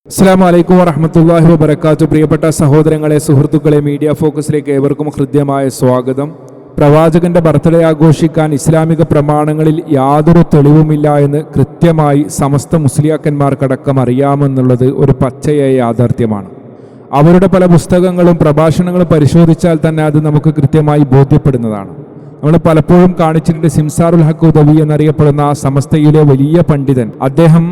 അസ്സലാമു അലൈക്കും വറഹ്മത്തുള്ളാഹി വബറകാതുഹു. പ്രിയപ്പെട്ട സഹോദരങ്ങളെ, സുഹൃത്തുക്കളെ, മീഡിയ ഫോക്കസിലേക്ക് ഏവർക്കും ഹൃദ്യമായ സ്വാഗതം. പ്രവാചകന്റെ ബർത്ത്ഡേ ആഘോഷിക്കാൻ ഇസ്ലാമിക പ്രമാണങ്ങളിൽ യാതൊരു തെളിവുമില്ല എന്ന് കൃത്യമായി സമസ്ത മുസ്ലിയാക്കന്മാർക്കടക്കം അറിയാമെന്നുള്ളത് ഒരു പച്ചയായ യാഥാർത്ഥ്യമാണ്. അവരുടെ പല പുസ്തകങ്ങളും പ്രഭാഷണങ്ങളും പരിശോധിച്ചാൽ തന്നെ അത് നമുക്ക് കൃത്യമായി ബോധ്യപ്പെടുന്നതാണ്. നമ്മൾ പലപ്പോഴും കാണിച്ചിട്ടുണ്ട് സിംസാറുൽ ഹഖ് ഉദവി എന്നറിയപ്പെടുന്ന സമസ്തയിലെ വലിയ പണ്ഡിതൻ. അദ്ദേഹം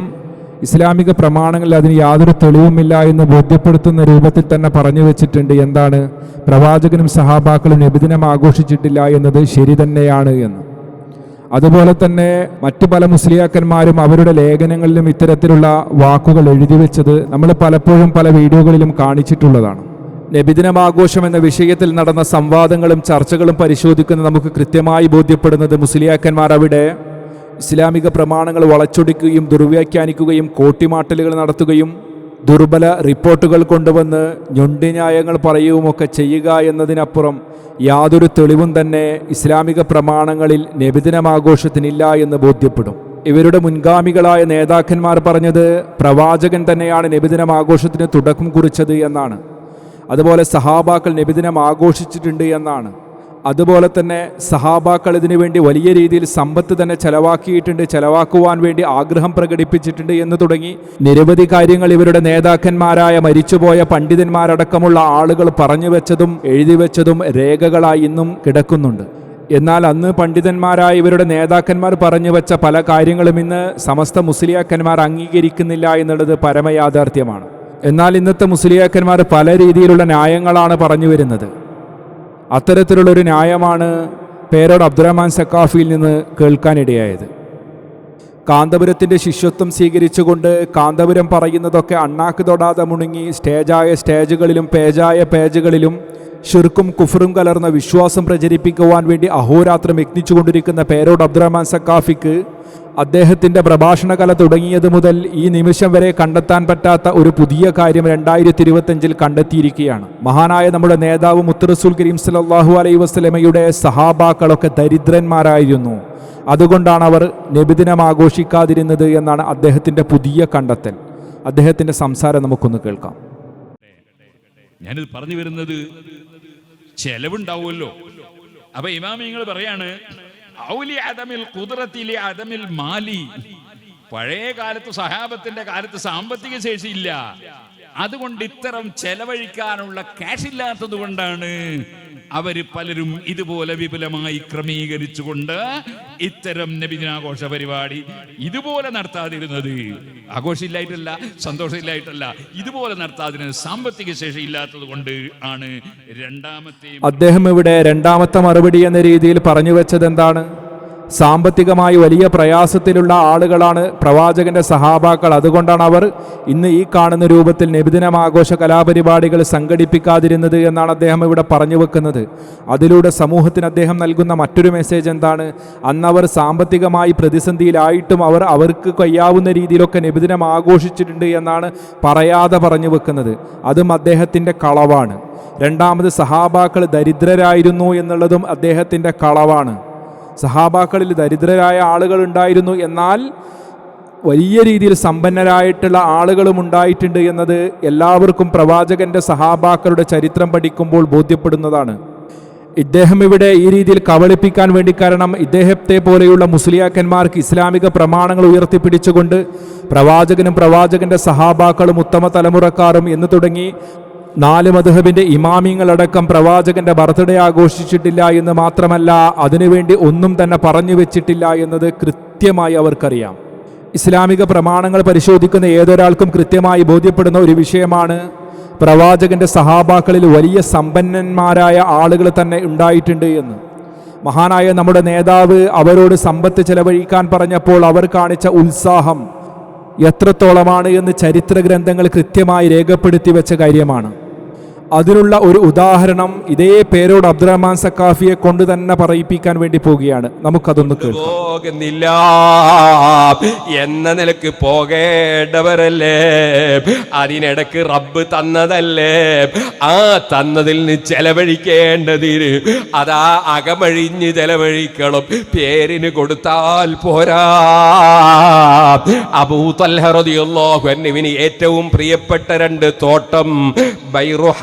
ഇസ്ലാമിക പ്രമാണങ്ങളിൽ അതിന് യാതൊരു തെളിവുമില്ല എന്ന് ബോധ്യപ്പെടുത്തുന്ന രൂപത്തിൽ തന്നെ പറഞ്ഞു വെച്ചിട്ടുണ്ട്. എന്താണ്? പ്രവാചകനും സഹാബാക്കളും നബിദിനം ആഘോഷിച്ചിട്ടില്ല എന്നത് ശരി തന്നെയാണ് എന്ന്. അതുപോലെ തന്നെ മറ്റു പല മുസ്ലിയാക്കന്മാരും അവരുടെ ലേഖനങ്ങളിലും ഇത്തരത്തിലുള്ള വാക്കുകൾ എഴുതി വെച്ചത് നമ്മൾ പലപ്പോഴും പല വീഡിയോകളിലും കാണിച്ചിട്ടുള്ളതാണ്. നബിദിനമാഘോഷം എന്ന വിഷയത്തിൽ നടന്ന സംവാദങ്ങളും ചർച്ചകളും പരിശോധിക്കുന്ന നമുക്ക് കൃത്യമായി ബോധ്യപ്പെടുന്നത് മുസ്ലിയാക്കന്മാർ അവിടെ ഇസ്ലാമിക പ്രമാണങ്ങൾ വളച്ചൊടിക്കുകയും ദുർവ്യാഖ്യാനിക്കുകയും കോട്ടിമാട്ടലുകൾ നടത്തുകയും ദുർബല റിപ്പോർട്ടുകൾ കൊണ്ടുവന്ന് ഞൊണ്ടിന്യായങ്ങൾ പറയുകയുമൊക്കെ ചെയ്യുക എന്നതിനപ്പുറം യാതൊരു തെളിവും തന്നെ ഇസ്ലാമിക പ്രമാണങ്ങളിൽ നബിദിനമാഘോഷത്തിനില്ല എന്ന് ബോധ്യപ്പെടും. ഇവരുടെ മുൻഗാമികളായ നേതാക്കന്മാർ പറഞ്ഞത് പ്രവാചകൻ തന്നെയാണ് നബിദിനമാഘോഷത്തിന് തുടക്കം കുറിച്ചത് എന്നാണ്. അതുപോലെ സഹാബാക്കൾ നബിദിനം ആഘോഷിച്ചിട്ടുണ്ട് എന്നാണ്. അതുപോലെ തന്നെ സഹാബാക്കൾ ഇതിനു വേണ്ടി വലിയ രീതിയിൽ സമ്പത്ത് തന്നെ ചെലവാക്കിയിട്ടുണ്ട്, ചെലവാക്കുവാൻ വേണ്ടി ആഗ്രഹം പ്രകടിപ്പിച്ചിട്ടുണ്ട് എന്ന് തുടങ്ങി നിരവധി കാര്യങ്ങൾ ഇവരുടെ നേതാക്കന്മാരായ മരിച്ചുപോയ പണ്ഡിതന്മാരടക്കമുള്ള ആളുകൾ പറഞ്ഞു വെച്ചതും എഴുതി വെച്ചതും രേഖകളായി ഇന്നും കിടക്കുന്നുണ്ട്. എന്നാൽ അന്ന് പണ്ഡിതന്മാരായ ഇവരുടെ നേതാക്കന്മാർ പറഞ്ഞു വെച്ച പല കാര്യങ്ങളും ഇന്ന് സമസ്ത മുസ്ലിയാക്കന്മാർ അംഗീകരിക്കുന്നില്ല എന്നുള്ളത് പരമയാഥാർത്ഥ്യമാണ്. എന്നാൽ ഇന്നത്തെ മുസ്ലിയാക്കന്മാർ പല രീതിയിലുള്ള ന്യായങ്ങളാണ് പറഞ്ഞു വരുന്നത്. അത്തരത്തിലുള്ളൊരു ന്യായമാണ് പേരോട് അബ്ദുറഹ്മാൻ സക്കാഫിയിൽ നിന്ന് കേൾക്കാനിടയായത്. കാന്തപുരത്തിൻ്റെ ശിഷ്യത്വം സ്വീകരിച്ചുകൊണ്ട് കാന്തപുരം പറയുന്നതൊക്കെ അണ്ണാക്ക് തൊടാതെ മുണുങ്ങി സ്റ്റേജായ സ്റ്റേജുകളിലും പേജായ പേജുകളിലും ഷിർക്കും കുഫറും കലർന്ന വിശ്വാസം പ്രചരിപ്പിക്കുവാൻ വേണ്ടി അഹോരാത്രം യത്നിച്ചുകൊണ്ടിരിക്കുന്ന പേരോട് അബ്ദുറഹ്മാൻ സക്കാഫിക്ക് അദ്ദേഹത്തിൻ്റെ പ്രഭാഷണ കല തുടങ്ങിയത് മുതൽ ഈ നിമിഷം വരെ കണ്ടെത്താൻ പറ്റാത്ത ഒരു പുതിയ കാര്യം 2025 കണ്ടെത്തിയിരിക്കുകയാണ്. മഹാനായ നമ്മുടെ നേതാവ് മുത്തറസൂൽ കരീം സല്ലല്ലാഹു അലൈഹി വസല്ലമയുടെ സഹാബാക്കളൊക്കെ ദരിദ്രന്മാരായിരുന്നു, അതുകൊണ്ടാണ് അവർ നബിദിനം ആഘോഷിക്കാതിരുന്നത് എന്നാണ് അദ്ദേഹത്തിൻ്റെ പുതിയ കണ്ടെത്തൽ. അദ്ദേഹത്തിൻ്റെ സംസാരം നമുക്കൊന്ന് കേൾക്കാം. ഞാനിത് പറഞ്ഞു വരുന്നത് ചെലവുണ്ടാവുമല്ലോ. അപ്പൊ ഇമാമിങ്ങൾ പറയാണ് പഴയ കാലത്ത് സഹാബത്തിന്റെ കാലത്ത് സാമ്പത്തിക ശേഷിയില്ല, അതുകൊണ്ട് ഇത്തരം ചെലവഴിക്കാനുള്ള ക്യാഷ് ഇല്ലാത്തത് കൊണ്ടാണ് അവര് പലരും ഇതുപോലെ വിപുലമായി ക്രമീകരിച്ചുകൊണ്ട് ഇത്തരം നബിദിനാഘോഷ പരിപാടി ഇതുപോലെ നടത്താതിരുന്നത്. ആഘോഷമില്ലായിട്ടല്ല, സന്തോഷമില്ലായിട്ടല്ല, ഇതുപോലെ നടത്താതിരുന്നത് സാമ്പത്തിക ശേഷി ഇല്ലാത്തത് കൊണ്ട് ആണ്. അദ്ദേഹം ഇവിടെ രണ്ടാമത്തെ മറുപടി എന്ന രീതിയിൽ പറഞ്ഞു വെച്ചത് എന്താണ്? സാമ്പത്തികമായി വലിയ പ്രയാസത്തിലുള്ള ആളുകളാണ് പ്രവാചകന്റെ സഹാബാക്കൾ, അതുകൊണ്ടാണ് അവർ ഇന്ന് ഈ കാണുന്ന രൂപത്തിൽ നബിദിനം ആഘോഷ കലാപരിപാടികൾ സംഘടിപ്പിക്കാതിരുന്നത് എന്നാണ് അദ്ദേഹം ഇവിടെ പറഞ്ഞു വെക്കുന്നത്. അതിലൂടെ സമൂഹത്തിന് അദ്ദേഹം നൽകുന്ന മറ്റൊരു മെസ്സേജ് എന്താണ്? അന്നവർ സാമ്പത്തികമായി പ്രതിസന്ധിയിലായിട്ടും അവർക്ക് കഴിയാവുന്ന രീതിയിലൊക്കെ നബിദിനം ആഘോഷിച്ചിട്ടുണ്ട് എന്നാണ് പറയാതെ പറഞ്ഞു വെക്കുന്നത്. അതും അദ്ദേഹത്തിൻ്റെ കളവാണ്. രണ്ടാമത് സഹാബാക്കൾ ദരിദ്രരായിരുന്നു എന്നുള്ളതും അദ്ദേഹത്തിൻ്റെ കളവാണ്. സഹാബാക്കളിൽ ദരിദ്രരായ ആളുകൾ ഉണ്ടായിരുന്നു, എന്നാൽ വലിയ രീതിയിൽ സമ്പന്നരായിട്ടുള്ള ആളുകളും ഉണ്ടായിട്ടുണ്ട് എന്നത് എല്ലാവർക്കും പ്രവാചകന്റെ സഹാബാക്കളുടെ ചരിത്രം പഠിക്കുമ്പോൾ ബോധ്യപ്പെടുന്നതാണ്. ഇദ്ദേഹം ഇവിടെ ഈ രീതിയിൽ കബളിപ്പിക്കാൻ വേണ്ടി കാരണം ഇദ്ദേഹത്തെ പോലെയുള്ള മുസ്ലിയാക്കന്മാർക്ക് ഇസ്ലാമിക പ്രമാണങ്ങൾ ഉയർത്തിപ്പിടിച്ചുകൊണ്ട് പ്രവാചകനും പ്രവാചകന്റെ സഹാബാക്കളും ഉത്തമ തലമുറക്കാരും എന്ന് തുടങ്ങി 4 മദ്ഹബിന്റെ ഇമാമിങ്ങളടക്കം പ്രവാചകന്റെ ബർത്ത്ഡേ ആഘോഷിച്ചിട്ടില്ല എന്ന് മാത്രമല്ല, അതിനുവേണ്ടി ഒന്നും തന്നെ പറഞ്ഞു വെച്ചിട്ടില്ല എന്നത് കൃത്യമായി അവർക്കറിയാം. ഇസ്ലാമിക പ്രമാണങ്ങൾ പരിശോധിക്കുന്ന ഏതൊരാൾക്കും കൃത്യമായി ബോധ്യപ്പെടുന്ന ഒരു വിഷയമാണ് പ്രവാചകന്റെ സഹാബാക്കളിൽ വലിയ സമ്പന്നന്മാരായ ആളുകൾ തന്നെ ഉണ്ടായിട്ടുണ്ട് എന്ന്. മഹാനായ നമ്മുടെ നേതാവ് അവരോട് സമ്പത്ത് ചെലവഴിക്കാൻ പറഞ്ഞപ്പോൾ അവർ കാണിച്ച ഉത്സാഹം എത്രത്തോളമാണ് എന്ന് ചരിത്ര ഗ്രന്ഥങ്ങൾ കൃത്യമായി രേഖപ്പെടുത്തി വെച്ച കാര്യമാണ്. അതിനുള്ള ഒരു ഉദാഹരണം ഇതേ പേരോട് അബ്ദുറഹ്മാൻ സഖാഫിയെ കൊണ്ട് തന്നെ പറയിപ്പിക്കാൻ വേണ്ടി പോവുകയാണ്. നമുക്കതൊന്ന് കേൾക്കാം. പോകുന്നില്ല എന്ന നിലക്ക് പോകേണ്ടവരല്ലേ, അതിനിടക്ക് റബ്ബ് തന്നതല്ലേ, ആ തന്നതിൽ നിന്ന് ചെലവഴിക്കേണ്ടതിന് അതാ അകമഴിഞ്ഞ് ചെലവഴിക്കണം. പേരിന് കൊടുത്താൽ പോരാ. അബൂ തൽഹ റളിയല്ലാഹു അൻഹുവിന് ഏറ്റവും പ്രിയപ്പെട്ട 2 തോട്ടം, ബൈറുഹ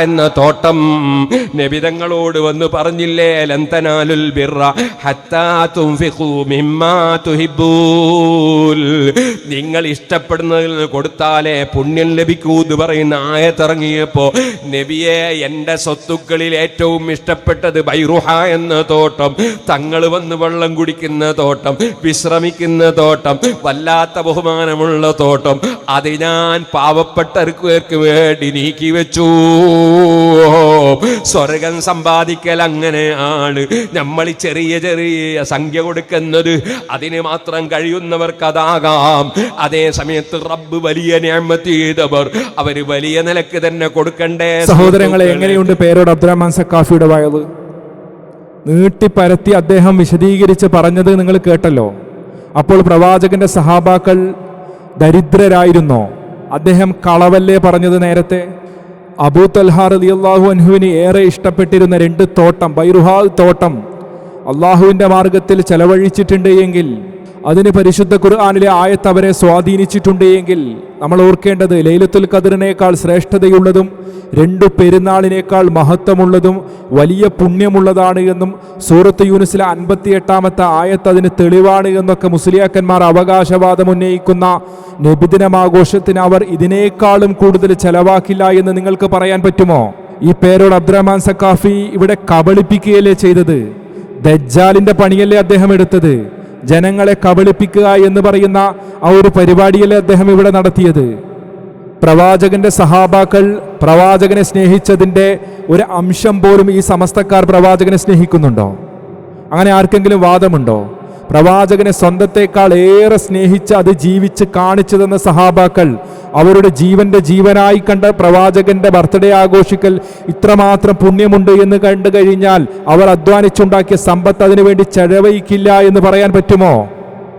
എന്ന തോട്ടം. നബിതങ്ങളോട് വന്ന് പറഞ്ഞില്ലേ, ലൻ തനാലുൽ ബിർറ ഹത്താ തുൻഫിഖൂ മിമ്മാ തുഹിബ്ബൂൻ, നിങ്ങൾ ഇഷ്ടപ്പെടുന്നതിൽ കൊടുത്താലേ പുണ്യം ലഭിക്കൂ എന്ന് പറയുന്ന ആയത്തിറങ്ങിയപ്പോ നബിയെ, എന്റെ സ്വത്തുക്കളിൽ ഏറ്റവും ഇഷ്ടപ്പെട്ടത് ബൈറുഹ എന്ന തോട്ടം, തങ്ങൾ വന്ന് വെള്ളം കുടിക്കുന്ന തോട്ടം, വിശ്രമിക്കുന്ന തോട്ടം, വല്ലാത്ത ബഹുമാനമുള്ള തോട്ടം, അത് ഞാൻ പാവപ്പെട്ടവർക്ക് വേണ്ടി നീക്കി വെച്ചു. സ്വർഗം സമ്പാദിക്കൽ അങ്ങനെയാണ്. നമ്മൾ ചെറിയ ചെറിയ സംഖ്യ കൊടുക്കുന്നത് അതിന് മാത്രം കഴിയുന്നവർക്ക് അതാകാം. അതേ സമയത്ത് റബ്ബ് വലിയ നിഅമത്ത് ചെയ്തവർ അവര് വലിയ നിലക്ക് തന്നെ കൊടുക്കണ്ടേ. സഹോദരങ്ങളെ, എങ്ങനെയുണ്ട് പേരോട് അബ്ദുറഹ്മാൻ സഖാഫിയുടെ വയത്? നീട്ടിപ്പരത്തി അദ്ദേഹം വിശദീകരിച്ച് പറഞ്ഞത് നിങ്ങൾ കേട്ടല്ലോ. അപ്പോൾ പ്രവാചകന്റെ സഹാബാക്കൾ ദരിദ്രരായിരുന്നോ? അദ്ദേഹം കളവല്ലേ പറഞ്ഞത് നേരത്തെ? അബൂ തൽഹ റളിയല്ലാഹു അൻഹുവിന് ഏറെ ഇഷ്ടപ്പെട്ടിരുന്ന 2 തോട്ടം, ബൈറുഹാ തോട്ടം, അള്ളാഹുവിൻ്റെ മാർഗത്തിൽ ചെലവഴിച്ചിട്ടുണ്ട് എങ്കിൽ, അതിന് പരിശുദ്ധ ഖുർആനിലെ ആയത്ത് അവരെ സ്വാധീനിച്ചിട്ടുണ്ട് എങ്കിൽ, നമ്മൾ ഓർക്കേണ്ടത് ലൈലത്തുൽ ഖദറിനേക്കാൾ ശ്രേഷ്ഠതയുള്ളതും 2 പെരുന്നാളിനേക്കാൾ മഹത്വമുള്ളതും വലിയ പുണ്യമുള്ളതാണ് എന്നും സൂറത്ത് യൂനുസിലെ 58-ാമത്തെ ആയത്ത് അതിന് തെളിവാണ് എന്നൊക്കെ മുസ്ലിയാക്കന്മാർ അവകാശവാദം ഉന്നയിക്കുന്ന നബിദിനമാഘോഷത്തിന് അവർ ഇതിനേക്കാളും കൂടുതൽ ചെലവാക്കില്ല എന്ന് നിങ്ങൾക്ക് പറയാൻ പറ്റുമോ? ഈ പേരോട് അബ്ദുറഹ്മാൻ സഖാഫി ഇവിടെ കബളിപ്പിക്കുകയല്ലേ ചെയ്തത്? ദജ്ജാലിന്റെ പണിയല്ലേ അദ്ദേഹം എടുത്തത്? ജനങ്ങളെ കബളിപ്പിക്കുക എന്ന് പറയുന്ന ആ ഒരു പരിപാടിയല്ലേ അദ്ദേഹം ഇവിടെ നടത്തിയത്? പ്രവാചകന്റെ സഹാബാക്കൾ പ്രവാചകനെ സ്നേഹിച്ചതിൻ്റെ ഒരു അംശം പോലും ഈ സമസ്തക്കാർ പ്രവാചകനെ സ്നേഹിക്കുന്നുണ്ടോ? അങ്ങനെ ആർക്കെങ്കിലും വാദമുണ്ടോ? പ്രവാചകനെ സ്വന്തത്തെക്കാൾ ഏറെ സ്നേഹിച്ച് അത് ജീവിച്ച് കാണിച്ചു തന്ന സഹാബാക്കൾ അവരുടെ ജീവന്റെ ജീവനായി കണ്ട പ്രവാചകന്റെ ബർത്ത്ഡേ ആഘോഷിക്കൽ ഇത്രമാത്രം പുണ്യമുണ്ട് എന്ന് കണ്ടു കഴിഞ്ഞാൽ അവർ അധ്വാനിച്ചുണ്ടാക്കിയ സമ്പത്ത് അതിനുവേണ്ടി ചെലവഴിക്കില്ല എന്ന് പറയാൻ പറ്റുമോ?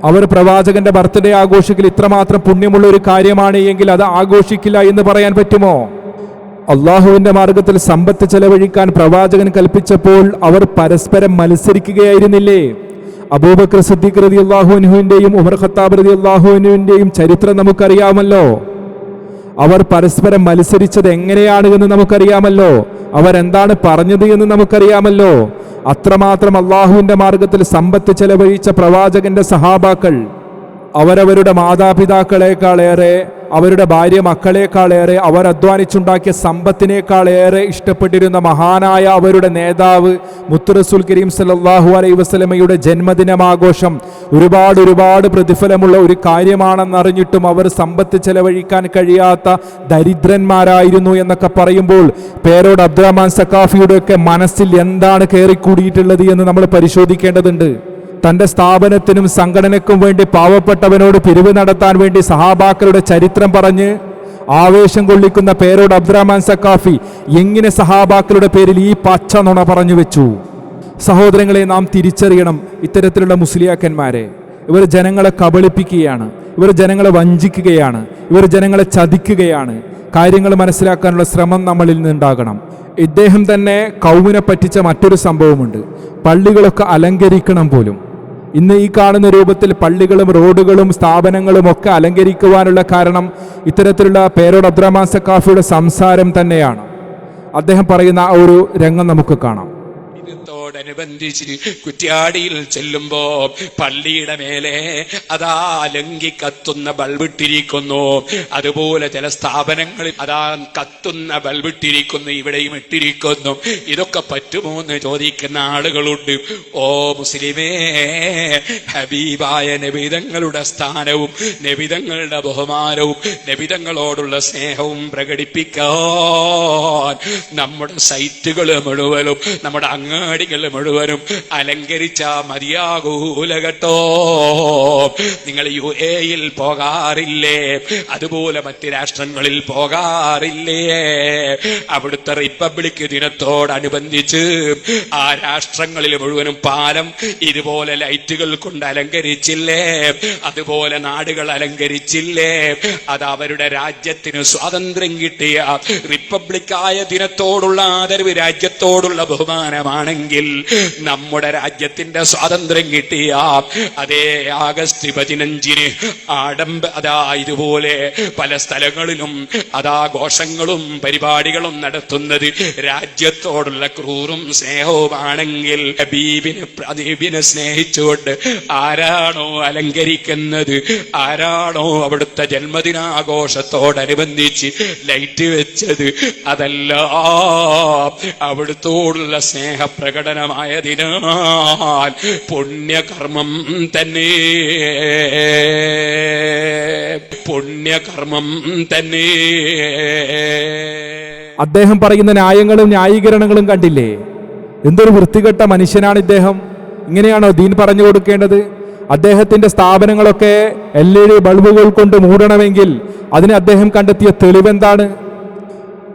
അവർ പ്രവാചകന്റെ ബർത്ത്ഡേ ആഘോഷിക്കൽ ഇത്രമാത്രം പുണ്യമുള്ള ഒരു കാര്യമാണ് എങ്കിൽ അത് ആഘോഷിക്കില്ല എന്ന് പറയാൻ പറ്റുമോ? അള്ളാഹുവിന്റെ മാർഗത്തിൽ സമ്പത്ത് ചെലവഴിക്കാൻ പ്രവാചകൻ കൽപ്പിച്ചപ്പോൾ അവർ പരസ്പരം മത്സരിക്കുകയായിരുന്നില്ലേ? അബൂബക്കർ സിദ്ദീഖ് റളിയല്ലാഹു അൻഹുവിന്റെയും ഉമർ ഖത്താബ് റളിയല്ലാഹു അൻഹുവിന്റെയും ചരിത്രം നമുക്കറിയാമല്ലോ. അവർ പരസ്പരം മത്സരിച്ചത് എങ്ങനെയാണ് എന്ന് നമുക്കറിയാമല്ലോ. അവരെന്താണ് പറഞ്ഞത് എന്ന് നമുക്കറിയാമല്ലോ. അത്രമാത്രം അള്ളാഹുവിന്റെ മാർഗത്തിൽ സമ്പത്ത് ചെലവഴിച്ച പ്രവാചകന്റെ സഹാബാക്കൾ അവരവരുടെ മാതാപിതാക്കളെക്കാളേറെ, അവരുടെ ഭാര്യ മക്കളെക്കാളേറെ, അവർ അധ്വാനിച്ചുണ്ടാക്കിയ സമ്പത്തിനേക്കാളേറെ ഇഷ്ടപ്പെട്ടിരുന്ന മഹാനായ അവരുടെ നേതാവ് മുത്ത് റസൂൽ കരീം സല്ലല്ലാഹു അലൈഹി വസല്ലമയുടെ ജന്മദിനമാഘോഷം ഒരുപാട് പ്രതിഫലമുള്ള ഒരു കാര്യമാണെന്നറിഞ്ഞിട്ടും അവർ സമ്പത്ത് ചെലവഴിക്കാൻ കഴിയാത്ത ദരിദ്രന്മാരായിരുന്നു എന്നൊക്കെ പറയുമ്പോൾ പേരോട് അബ്ദുറഹ്മാൻ സഖാഫിയുടെ ഒക്കെ മനസ്സിൽ എന്താണ് കയറിക്കൂടിയിട്ടുള്ളത് എന്ന് നമ്മൾ പരിശോധിക്കേണ്ടതുണ്ട്. തൻ്റെ സ്ഥാപനത്തിനും സംഘടനയ്ക്കും വേണ്ടി പാവപ്പെട്ടവനോട് പിരിവ് നടത്താൻ വേണ്ടി സഹാബാക്കളുടെ ചരിത്രം പറഞ്ഞ് ആവേശം കൊള്ളിക്കുന്ന പേരോട് അബ്ദുറഹ്മാൻ സഖാഫി എങ്ങനെ സഹാബാക്കളുടെ പേരിൽ ഈ പച്ച നുണ പറഞ്ഞു വെച്ചു? സഹോദരങ്ങളെ, നാം തിരിച്ചറിയണം ഇത്തരത്തിലുള്ള മുസ്ലിയാക്കന്മാരെ. ഇവർ ജനങ്ങളെ കബളിപ്പിക്കുകയാണ്, ഇവർ ജനങ്ങളെ വഞ്ചിക്കുകയാണ്, ഇവർ ജനങ്ങളെ ചതിക്കുകയാണ്. കാര്യങ്ങൾ മനസ്സിലാക്കാനുള്ള ശ്രമം നമ്മളിൽ നിന്നുണ്ടാകണം. ഇദ്ദേഹം തന്നെ കൗമിനെ പറ്റിച്ച മറ്റൊരു സംഭവമുണ്ട്. പള്ളികളൊക്കെ അലങ്കരിക്കണം പോലും. ഇന്ന് ഈ കാണുന്ന രൂപത്തിൽ പള്ളികളും റോഡുകളും സ്ഥാപനങ്ങളും ഒക്കെ അലങ്കരിക്കുവാനുള്ള കാരണം ഇത്തരത്തിലുള്ള പേരോട് അബ്ദുറഹ്മാൻ സഖാഫിയുടെ സംസാരം തന്നെയാണ്. അദ്ദേഹം പറയുന്ന ആ ഒരു രംഗം നമുക്ക് കാണാം. ോടനുബന്ധിച്ച് കുറ്റ്യാടിയിൽ ചെല്ലുമ്പോ പള്ളിയുടെ മേലെ അതാ ലങ്കി കത്തുന്ന ബൾബിട്ടിരിക്കുന്നു. അതുപോലെ ചില സ്ഥാപനങ്ങളിൽ അതാ കത്തുന്ന ബൾബിട്ടിരിക്കുന്നു, ഇവിടെയും ഇട്ടിരിക്കുന്നു. ഇതൊക്കെ പറ്റുമോ എന്ന് ചോദിക്കുന്ന ആളുകളുണ്ട്. ഓ മുസ്ലിമേ, ഹബീബായ നബിതങ്ങളുടെ സ്ഥാനവും നബിതങ്ങളുടെ ബഹുമാനവും നബിതങ്ങളോടുള്ള സ്നേഹവും പ്രകടിപ്പിക്കാൻ നമ്മുടെ സൈറ്റുകൾ മുഴുവനും, നമ്മുടെ അങ്ങാടികൾ മുഴുവനും അലങ്കരിച്ചാ മതിയാകൂല കേട്ടോ. നിങ്ങൾ UAE പോകാറില്ലേ? അതുപോലെ മറ്റ് രാഷ്ട്രങ്ങളിൽ പോകാറില്ലേ? അവിടുത്തെ റിപ്പബ്ലിക് ദിനത്തോടനുബന്ധിച്ച് ആ രാഷ്ട്രങ്ങളിൽ മുഴുവനും പാലം ഇതുപോലെ ലൈറ്റുകൾ കൊണ്ട് അലങ്കരിച്ചില്ലേ? അതുപോലെ നാടുകൾ അലങ്കരിച്ചില്ലേ? അത് അവരുടെ രാജ്യത്തിന് സ്വാതന്ത്ര്യം കിട്ടിയ റിപ്പബ്ലിക്കായ ദിനത്തോടുള്ള ആദരവ്, രാജ്യത്തോടുള്ള ബഹുമാനമാണെങ്കിൽ നമ്മുടെ രാജ്യത്തിന്റെ സ്വാതന്ത്ര്യം കിട്ടിയ അതേ ആഗസ്റ്റ് 15-ന് അതാ ഇതുപോലെ പല സ്ഥലങ്ങളിലും ഘോഷങ്ങളും പരിപാടികളും നടത്തുന്നത് രാജ്യത്തോടുള്ള ക്രൂറും സ്നേഹവുമാണെങ്കിൽ ഹബീബിനെ സ്നേഹിച്ചുകൊണ്ട് ആരാണോ അലങ്കരിക്കുന്നത്, ആരാണോ അവിടുത്തെ ജന്മദിനാഘോഷത്തോടനുബന്ധിച്ച് ലൈറ്റ് വെച്ചത്, അതല്ല അവിടുത്തോടുള്ള സ്നേഹപ്രകടനമായതിനാൽ പുണ്യകർമ്മം തന്നെ, പുണ്യകർമ്മം തന്നെ. അദ്ദേഹം പറയുന്ന ന്യായങ്ങളും ന്യായീകരണങ്ങളും കണ്ടില്ലേ? എന്തൊരു വൃത്തികെട്ട മനുഷ്യനാണ് ഇദ്ദേഹം. ഇങ്ങനെയാണോ ദീൻ പറഞ്ഞു കൊടുക്കേണ്ടത്? അദ്ദേഹത്തിന്റെ സ്ഥാപനങ്ങളൊക്കെ LED ബൾബുകൾ കൊണ്ട് മൂടണമെങ്കിൽ അതിന് അദ്ദേഹം കണ്ടെത്തിയ തെളിവെന്താണ്?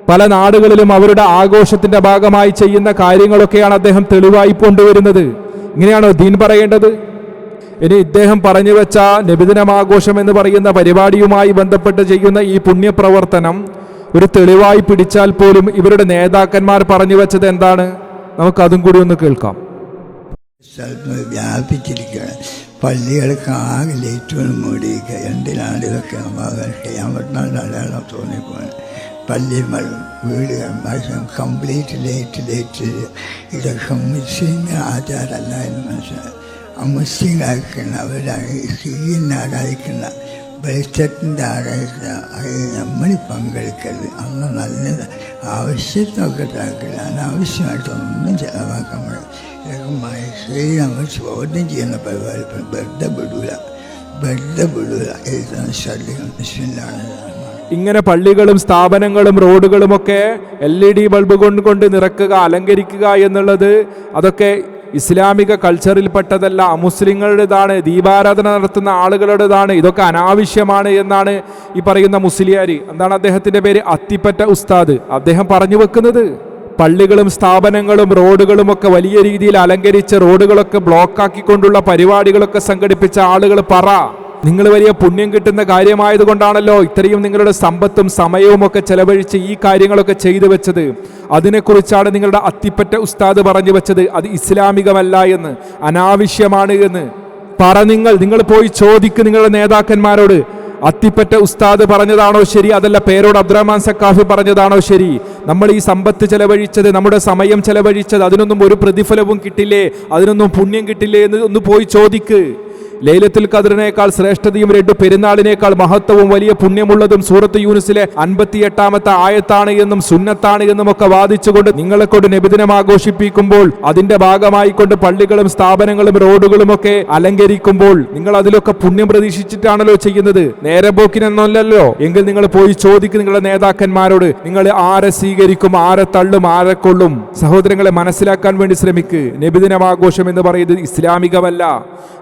പല നാടുകളിലും അവരുടെ ആഘോഷത്തിന്റെ ഭാഗമായി ചെയ്യുന്ന കാര്യങ്ങളൊക്കെയാണ് അദ്ദേഹം തെളിവായി കൊണ്ടുവരുന്നത്. ഇങ്ങനെയാണോ ദീൻ പറയേണ്ടത്? ഇനി ഇദ്ദേഹം പറഞ്ഞു വെച്ച നബിദിനമാഘോഷം എന്ന് പറയുന്ന പരിപാടിയുമായി ബന്ധപ്പെട്ട് ചെയ്യുന്ന ഈ പുണ്യപ്രവർത്തനം ഒരു തെളിവായി പിടിച്ചാൽ പോലും ഇവരുടെ നേതാക്കന്മാർ പറഞ്ഞു വെച്ചത് എന്താണ്? നമുക്കതും കൂടി ഒന്ന് കേൾക്കാം. വ്യാപിച്ചിരിക്കുകയാണ്. പള്ളികൾക്ക് ആകെ ലൈറ്റുകൾ മൂടിയിരിക്കുക. എന്തിനാണ് ഇതൊക്കെ ചെയ്യാൻ പറ്റുന്ന അടയാളം തോന്നിപ്പോണ്. പള്ളി വീടുകൾ കംപ്ലീറ്റ് ലൈറ്റ് ഇതൊക്കെ മുസ്ലിം ആചാരമല്ല എന്ന് മനസ്സിലായി. ആ മുസ്ലിങ്ങളായിരിക്കുന്ന അവരുടെ ചെയ്യുന്ന ആരാധിക്കുന്ന വെളിച്ചത്തിൻ്റെ ആരാധിക്കുന്ന അത് നമ്മൾ പങ്കെടുക്കരുത്. അന്ന് നല്ലത് ആവശ്യത്തിനൊക്കെ താക്കില്ല, അനാവശ്യമായിട്ടൊന്നും ചിലവാക്കാൻ പറ്റും. ഇതൊക്കെ മനസ്സിൽ നമ്മൾ ചോദ്യം ചെയ്യുന്ന പരിപാടി വെറുതെ വിടൂല. എഴുതാൻ ശ്രദ്ധിക്കണം. ബിസ്മില്ലാഹ്. ഇങ്ങനെ പള്ളികളും സ്ഥാപനങ്ങളും റോഡുകളും ഒക്കെ LED ബൾബ് കൊണ്ട് നിറക്കുക, അലങ്കരിക്കുക എന്നുള്ളത് അതൊക്കെ ഇസ്ലാമിക കൾച്ചറിൽപ്പെട്ടതല്ല, അമുസ്ലിങ്ങളുടേതാണ്, ദീപാരാധന നടത്തുന്ന ആളുകളുടേതാണ്. ഇതൊക്കെ അനാവശ്യമാണ് എന്നാണ് ഈ പറയുന്ന മുസ്ലിയാർ. എന്താണ് അദ്ദേഹത്തിന്റെ പേര്? അത്തിപ്പറ്റ ഉസ്താദ്. അദ്ദേഹം പറഞ്ഞു വെക്കുന്നത് പള്ളികളും സ്ഥാപനങ്ങളും റോഡുകളും ഒക്കെ വലിയ രീതിയിൽ അലങ്കരിച്ച് റോഡുകളൊക്കെ ബ്ലോക്കാക്കിക്കൊണ്ടുള്ള പരിപാടികളൊക്കെ സംഘടിപ്പിച്ച ആളുകൾ നിങ്ങൾ വലിയ പുണ്യം കിട്ടുന്ന കാര്യമായതുകൊണ്ടാണല്ലോ ഇത്രയും നിങ്ങളുടെ സമ്പത്തും സമയവും ഒക്കെ ചെലവഴിച്ച് ഈ കാര്യങ്ങളൊക്കെ ചെയ്തു വെച്ചത്. അതിനെക്കുറിച്ചാണ് നിങ്ങളുടെ അത്തിപ്പറ്റ ഉസ്താദ് പറഞ്ഞു വെച്ചത്. അത് ഇസ്ലാമികമല്ല എന്ന്, അനാവശ്യമാണ് എന്ന് നിങ്ങൾ പോയി ചോദിക്ക് നിങ്ങളുടെ നേതാക്കന്മാരോട്. അത്തിപ്പറ്റ ഉസ്താദ് പറഞ്ഞതാണോ ശരി, അതല്ല പേരോട് അബ്ദുറഹ്മാൻ സക്കാഫി പറഞ്ഞതാണോ ശരി? നമ്മൾ ഈ സമ്പത്ത് ചെലവഴിച്ചത്, നമ്മുടെ സമയം ചെലവഴിച്ചത്, അതിനൊന്നും ഒരു പ്രതിഫലവും കിട്ടില്ലേ, അതിനൊന്നും പുണ്യം കിട്ടില്ലേ എന്ന് ഒന്ന് പോയി ചോദിക്ക്. ലൈലത്തുൽ ഖദ്റിനേക്കാൾ ശ്രേഷ്ഠതയും 2 പെരുന്നാളിനേക്കാൾ മഹത്വവും വലിയ പുണ്യമുള്ളതും സൂറത്ത് യൂനുസിലെ 58-ാമത്തെ ആയത്താണ് എന്നും സുന്നത്താണ് എന്നും ഒക്കെ വാദിച്ചുകൊണ്ട് നിങ്ങളെ കൊണ്ട് നബിദിനം ആഘോഷിപ്പിക്കുമ്പോൾ അതിന്റെ ഭാഗമായി കൊണ്ട് പള്ളികളും സ്ഥാപനങ്ങളും റോഡുകളും ഒക്കെ അലങ്കരിക്കുമ്പോൾ നിങ്ങൾ അതിലൊക്കെ പുണ്യം പ്രതീക്ഷിച്ചിട്ടാണല്ലോ ചെയ്യുന്നത്, നേരെ പോക്കിനൊന്നല്ലോ. എങ്കിൽ നിങ്ങൾ പോയി ചോദിക്കും നിങ്ങളുടെ നേതാക്കന്മാരോട്. നിങ്ങൾ ആരെ സ്വീകരിക്കും, ആരെ തള്ളും, ആരെ കൊള്ളും? സഹോദരങ്ങളെ, മനസ്സിലാക്കാൻ വേണ്ടി ശ്രമിക്ക്. നബിദിനം ആഘോഷം എന്ന് പറയുന്നത് ഇസ്ലാമികമല്ല.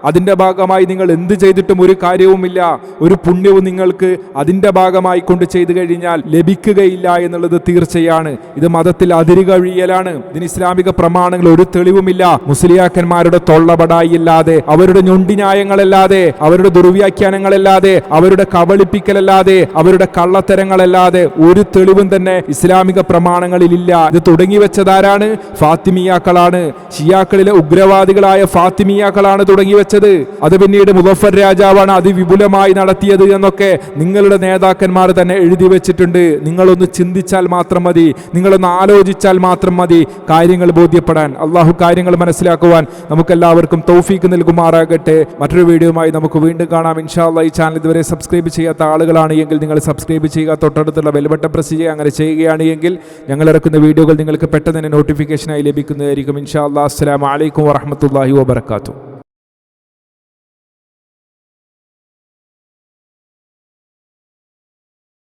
അതിന്റെ ഭാഗമായി നിങ്ങൾ എന്ത് ചെയ്തിട്ടും ഒരു കാര്യവുമില്ല, ഒരു പുണ്യവും നിങ്ങൾക്ക് അതിന്റെ ഭാഗമായി കൊണ്ട് ചെയ്തു കഴിഞ്ഞാൽ ലഭിക്കുകയില്ല എന്നുള്ളത് തീർച്ചയാണ്. ഇത് മതത്തിൽ അതിരുകഴിയലാണ്. ഇതിന് ഇസ്ലാമിക പ്രമാണങ്ങൾ ഒരു തെളിവുമില്ല. മുസ്ലിയാക്കന്മാരുടെ തൊള്ളപടായില്ലാതെ, അവരുടെ ഞൊണ്ടിന്യായങ്ങളല്ലാതെ, അവരുടെ ദുർവ്യാഖ്യാനങ്ങളല്ലാതെ, അവരുടെ കബളിപ്പിക്കലല്ലാതെ, അവരുടെ കള്ളത്തരങ്ങളല്ലാതെ ഒരു തെളിവും തന്നെ ഇസ്ലാമിക പ്രമാണങ്ങളിലില്ല. ഇത് തുടങ്ങി വെച്ചതാരാണ്? ഫാത്തിമിയാക്കളാണ്. ഷിയാക്കളിലെ ഉഗ്രവാദികളായ ഫാത്തിമിയാക്കളാണ് തുടങ്ങി വെച്ചത്. അത് പിന്നീട് മുദഫർ രാജാവാണ് അതിവിപുലമായി നടത്തിയത് എന്നൊക്കെ നിങ്ങളുടെ നേതാക്കന്മാർ തന്നെ എഴുതി വെച്ചിട്ടുണ്ട്. നിങ്ങളൊന്ന് ചിന്തിച്ചാൽ മാത്രം മതി, നിങ്ങളൊന്ന് ആലോചിച്ചാൽ മാത്രം മതി കാര്യങ്ങൾ ബോധ്യപ്പെടാൻ. അള്ളാഹു കാര്യങ്ങൾ മനസ്സിലാക്കുവാൻ നമുക്കെല്ലാവർക്കും തൗഫീക്ക് നൽകുമാറാകട്ടെ. മറ്റൊരു വീഡിയോയുമായി നമുക്ക് വീണ്ടും കാണാം ഇൻഷാ അല്ലാഹ്. ഈ ചാനൽ ഇതുവരെ സബ്സ്ക്രൈബ് ചെയ്യാത്ത ആളുകളാണ് എങ്കിൽ നിങ്ങൾ സബ്സ്ക്രൈബ് ചെയ്യുക, തൊട്ടടുത്തുള്ള ബെൽ ബട്ടൺ പ്രസ് ചെയ്യുക. അങ്ങനെ ചെയ്യുകയാണ് എങ്കിൽ ഞങ്ങൾ ഇറക്കുന്ന വീഡിയോകൾ നിങ്ങൾക്ക് പെട്ടെന്ന് തന്നെ നോട്ടിഫിക്കേഷനായി ലഭിക്കുന്നതായിരിക്കും ഇൻഷാ അല്ലാഹ്. അസ്സലാമു അലൈക്കും വറഹ്മത്തുള്ളാഹി വബറകാതുഹു.